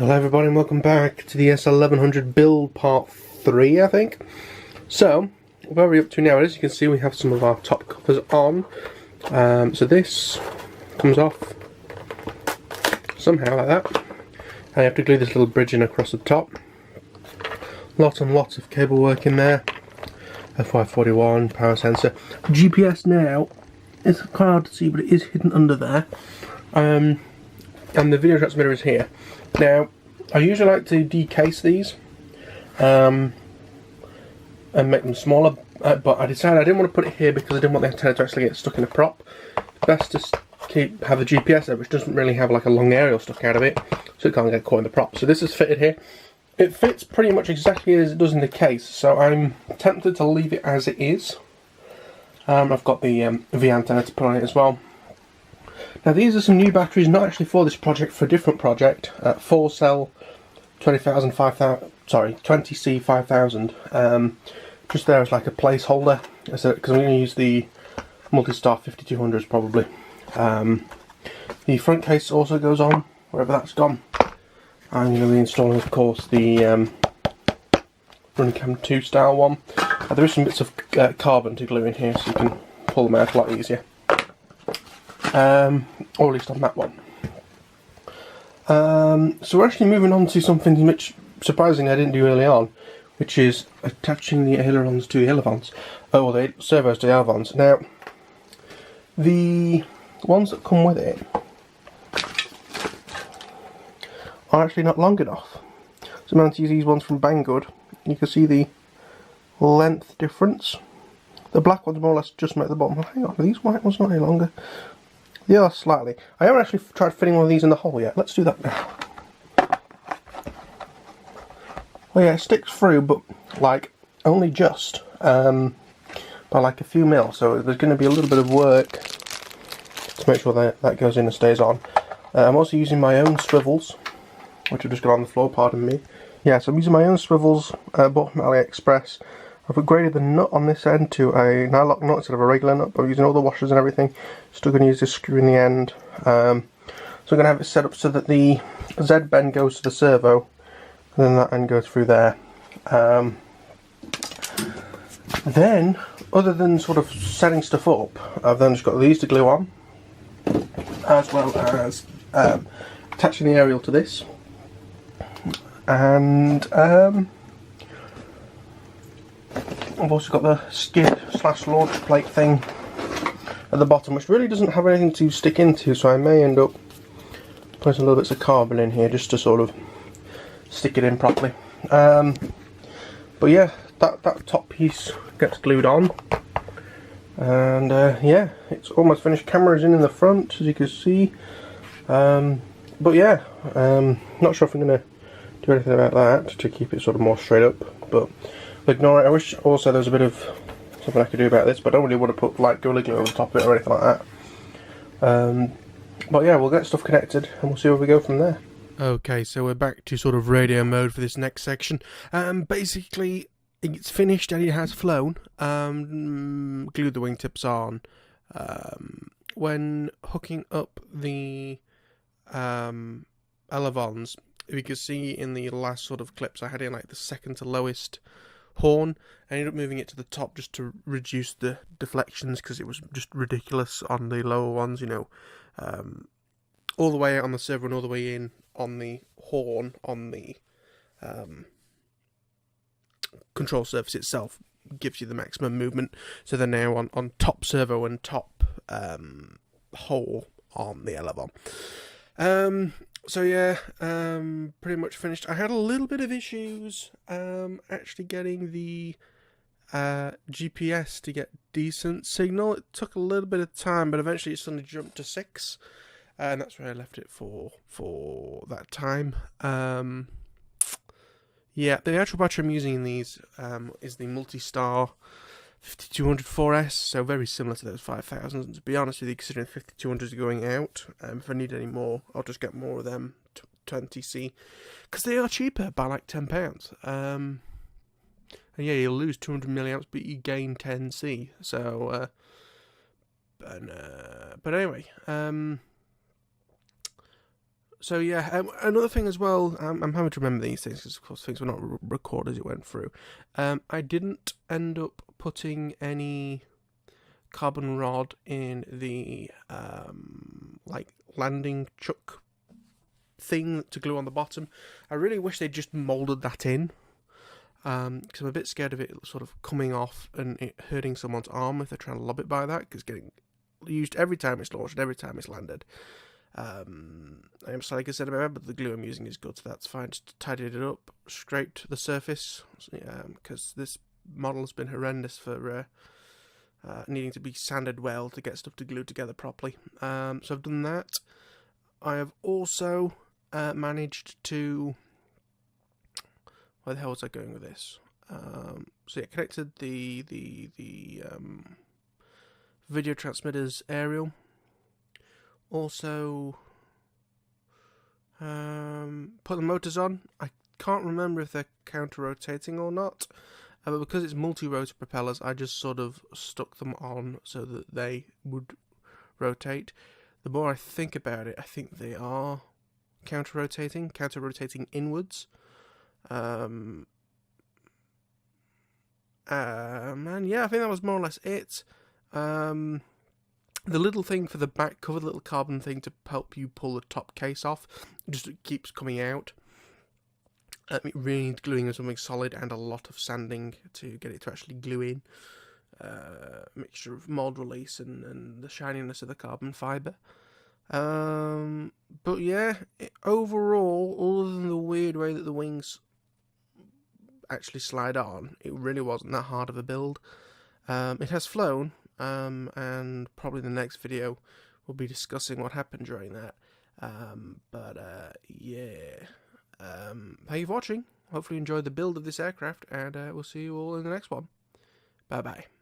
Hello everybody and welcome back to the S1100 build part 3, I think. So, where we're up to now, as you can see we have some of our top covers on. So this comes off somehow like that. I have to glue this little bridge in across the top. Lots and lots of cable work in there. FY41, power sensor. GPS now, it's quite hard to see but it is hidden under there. And the video transmitter is here. Now, I usually like to decase these and make them smaller, but I decided I didn't want to put it here because I didn't want the antenna to actually get stuck in a prop. Best to have the GPS there, which doesn't really have like a long aerial stuck out of it, so it can't get caught in the prop. So this is fitted here. It fits pretty much exactly as it does in the case, so I'm tempted to leave it as it is. I've got the V antenna to put on it as well. Now these are some new batteries, not actually for this project, for a different project. 4-cell 20C 5000. Just there as like a placeholder, because I'm going to use the Multi-Star 5200s probably. The front case also goes on, wherever that's gone. I'm going to be installing, of course, the Runcam 2 style one. There is some bits of carbon to glue in here, so you can pull them out a lot easier. Or at least on that one. So we're actually moving on to something which, surprisingly, I didn't do early on, which is attaching the ailerons to the elevons, or the servos to the elevons. Now, the ones that come with it are actually not long enough. So I'm going to use these ones from Banggood. You can see the length difference. The black ones more or less just make the bottom. Oh, hang on, are these white ones not any longer? Yeah, slightly. I haven't actually tried fitting one of these in the hole yet. Let's do that now. Well, yeah, it sticks through, but like only just by like a few mil. So there's going to be a little bit of work to make sure that goes in and stays on. I'm also using my own swivels, which have just got on the floor. Pardon me. Yeah, so I'm using my own swivels bought from AliExpress. I've upgraded the nut on this end to a nylock nut instead of a regular nut, but I'm using all the washers and everything. Still going to use this screw in the end. So I'm going to have it set up so that the Z bend goes to the servo, and then that end goes through there. Then, other than sort of setting stuff up, I've then just got these to glue on, as well as attaching the aerial to this. And I've also got the skid / launch plate thing at the bottom, which really doesn't have anything to stick into, so I may end up putting some little bits of carbon in here just to sort of stick it in properly. But yeah, that top piece gets glued on, and yeah, it's almost finished. Camera's in the front, as you can see. But yeah, not sure if I'm going to do anything about that to keep it sort of more straight up, but ignore it. I wish also there was a bit of something I could do about this, but I don't really want to put like Gorilla Glue on the top of it or anything like that. But yeah, we'll get stuff connected and we'll see where we go from there. Okay, so we're back to sort of radio mode for this next section. Basically, it's finished and it has flown. Glued the wingtips on. When hooking up the elevons, you can see in the last sort of clips I had in like the second to lowest horn. I ended up moving it to the top just to reduce the deflections because it was just ridiculous on the lower ones, you know. All the way out on the servo and all the way in on the horn on the control surface itself gives you the maximum movement. So they're now on top servo and top hole on the elevon. So yeah, pretty much finished. I had a little bit of issues actually getting the GPS to get decent signal. It took a little bit of time, but eventually it suddenly jumped to 6, and that's where I left it for that time. Yeah, the actual battery I'm using in these is the Multi-Star 5200 4S, so very similar to those 5000s. To be honest with you, considering 5200s are going out, if I need any more, I'll just get more of them 20C, because they are cheaper by like £10. And yeah, you'll lose 200 milliamps, but you gain 10C. So, but anyway, So yeah, another thing as well, I'm having to remember these things because of course things were not recorded as it went through. I didn't end up putting any carbon rod in the like landing chuck thing to glue on the bottom. I really wish they'd just moulded that in, because I'm a bit scared of it sort of coming off and it hurting someone's arm if they're trying to lob it by that, because getting used every time it's launched, every time it's landed. I'm sorry, like I said about it, but the glue I'm using is good, so that's fine. Just tidied it up, scraped the surface, because this model has been horrendous for needing to be sanded well to get stuff to glue together properly. So I've done that. I have also managed to... Where the hell was I going with this? So yeah, connected the video transmitter's aerial. Also, put the motors on. I can't remember if they're counter-rotating or not, but because it's multi-rotor propellers, I just sort of stuck them on so that they would rotate. The more I think about it, I think they are counter-rotating inwards. And yeah, I think that was more or less it. The little thing for the back cover, the little carbon thing to help you pull the top case off, just keeps coming out. It really needs gluing on something solid and a lot of sanding to get it to actually glue in. Mixture of mold release and the shininess of the carbon fibre. But yeah, overall, other than the weird way that the wings actually slide on, it really wasn't that hard of a build. It has flown. And probably the next video we'll be discussing what happened during that. Yeah. Thank you for watching. Hopefully you enjoyed the build of this aircraft, and we'll see you all in the next one. Bye bye.